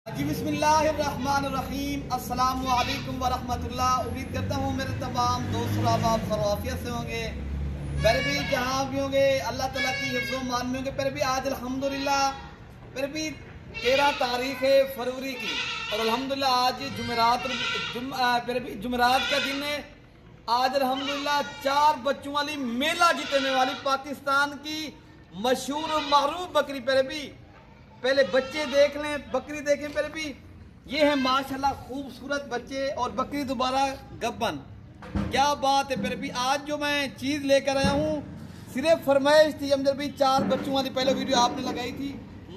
जी बिस्मिल्लाहिर्रहमानिर्रहीम अस्सलामु अलैकुम वरहमतुल्लाह। उम्मीद करता हूँ मेरे तमाम दोस्त आप खराफियत से होंगे। फिर भी जहाँ भी होंगे अल्लाह ताला की हिफ्ज़ो मान में होंगे। फिर भी आज अल्हम्दुलिल्लाह फिर भी 13 तारीख है फरवरी की और अल्हम्दुलिल्लाह आज फिर भी जुमेरात का दिन है। आज अल्हम्दुलिल्लाह 4 बच्चों वाली मेला जीतने वाली पाकिस्तान की मशहूर और महरूफ बकरी फिर भी पहले बच्चे देख लें, बकरी देखें। फिर भी ये है माशाल्लाह खूबसूरत बच्चे और बकरी दोबारा गब्बन, क्या बात है। फिर भी आज जो मैं चीज़ लेकर आया हूँ सिर्फ फरमाइश थी हमदर भी 4 बच्चों वाली पहले वीडियो आपने लगाई थी।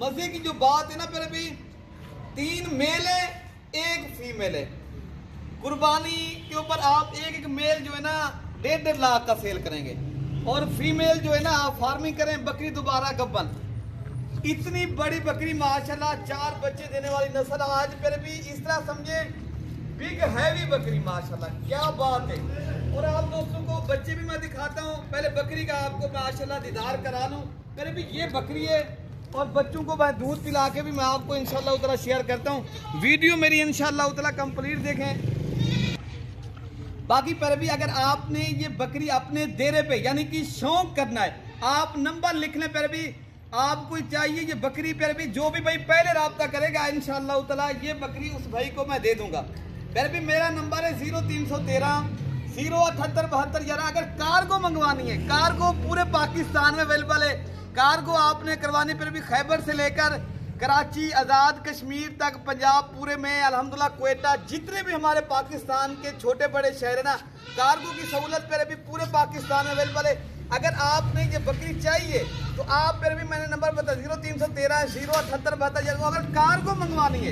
मज़े की जो बात है ना, फिर भी 3 मेल है 1 फीमेल है। कुर्बानी के ऊपर आप एक मेल जो है ना 1.5 लाख का सेल करेंगे और फीमेल जो है ना आप फार्मिंग करें। बकरी दोबारा गब्बन, इतनी बड़ी बकरी माशाल्लाह 4 बच्चे देने वाली नस्ल। आज फिर भी इस तरह समझे बिग हैवी बकरी माशाल्लाह, क्या बात है। और आप दोस्तों को बच्चे भी मैं दिखाता हूँ। पहले बकरी का आपको माशाल्लाह दीदार करा लूँ। फिर भी ये बकरी है और बच्चों को मैं दूध पिला के भी मैं आपको इंशाल्लाह उतना शेयर करता हूँ। वीडियो मेरी इंशाल्लाह उतना कंप्लीट देखें। बाकी पर भी अगर आपने ये बकरी अपने देरे पे यानी कि शौक करना है, आप नंबर लिख लें। पर भी आपको चाहिए ये बकरी, पर भी जो भी भाई पहले राब्ता करेगा इंशाअल्लाह ताला ये बकरी उस भाई को मैं दे दूंगा। फिर भी मेरा नंबर है 0313 078 72 11। अगर कार्गो मंगवानी है, कार्गो पूरे पाकिस्तान में अवेलेबल है। कार्गो आपने करवानी फिर भी खैबर से लेकर कराची, आज़ाद कश्मीर तक, पंजाब पूरे में अल्हम्दुलिल्लाह, क्वेटा, जितने भी हमारे पाकिस्तान के छोटे बड़े शहर है ना, कार्गो की सहूलत पर भी पूरे पाकिस्तान में अवेलेबल है। अगर आपने ये बकरी चाहिए तो आप फिर भी मैंने नंबर बता 0313 078 72। अगर कार्गो मंगवानी है,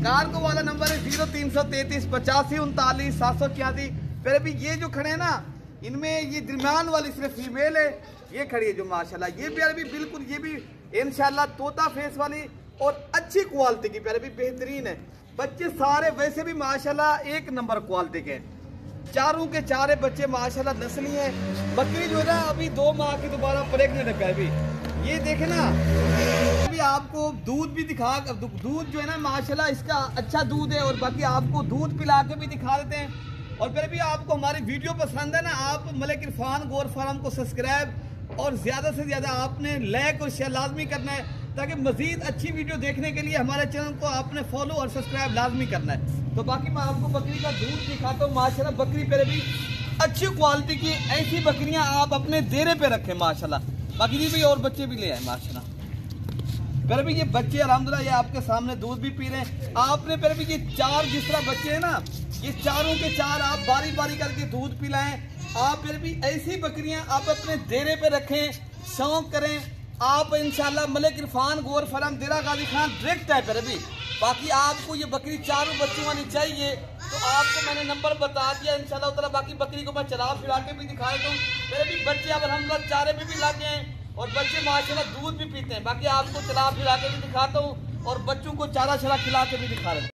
कार्गो वाला नंबर है 0333 85 39 786। फिर भी ये जो खड़े हैं ना, इनमें ये दरमियान वाली सिर्फ फीमेल है। ये खड़ी है जो माशाल्लाह, ये भी बिल्कुल ये भी इंशाल्लाह तोता फेस वाली और अच्छी क्वालिटी की प्यारे भी बेहतरीन है। बच्चे सारे वैसे भी माशाल्लाह 1 नंबर क्वालिटी के, चारों के चारे बच्चे माशाल्लाह नस्ली हैं। बकरी जो है ना अभी 2 माह की दोबारा प्रेग्नेंट है। प्यारे भी ये देखे ना, अभी आपको दूध भी दिखा, दूध जो है ना माशाल्लाह इसका अच्छा दूध है। और बाकी आपको दूध पिला के भी दिखा देते हैं। और फिर भी आपको हमारी वीडियो पसंद है ना, आप मलिक इरफान गोर फार्म को सब्सक्राइब और ज़्यादा से ज़्यादा आपने लाइक और शेयर लाजमी करना है, ताकि मज़ीद अच्छी वीडियो देखने के लिए हमारे चैनल को आपने फॉलो और सब्सक्राइब लाजमी करना है। तो बाकी मैं आपको बकरी का दूध दिखाता हूँ। माशाल्लाह बकरी पर भी अच्छी क्वालिटी की ऐसी बकरियाँ आप अपने देरे पे रखें माशाल्लाह। बाकी जी भी और बच्चे भी ले आए माशाल्लाह। फिर भी ये बच्चे अल्हम्दुलिल्लाह ये आपके सामने दूध भी पी रहे हैं। आपने फिर भी ये 4 जिस तरह बच्चे हैं ना, ये चारों के 4 आप बारी बारी करके दूध पिलाएं। आप फिर भी ऐसी बकरियां आप अपने देरे पे रखें, शौक करें। आप इंशाल्लाह मलिक इरफान गोर फार्म देरा गाजी खान डायरेक्ट है। फिर भी बाकी आपको ये बकरी 4 बच्चों वाली चाहिए तो आपको मैंने नंबर बता दिया इंशाल्लाह ताला। बाकी बकरी को मैं चला फिरा के भी दिखा देता हूँ। फिर भी बच्चे अब अल्हम्दुलिल्लाह चारे पे भी लग गए हैं और बच्चे माशाल्लाह दूध भी पीते हैं। बाकी आपको चला फिरा के भी दिखाता हूँ और बच्चों को चारा छरा खिला के भी दिखा देता हूँ।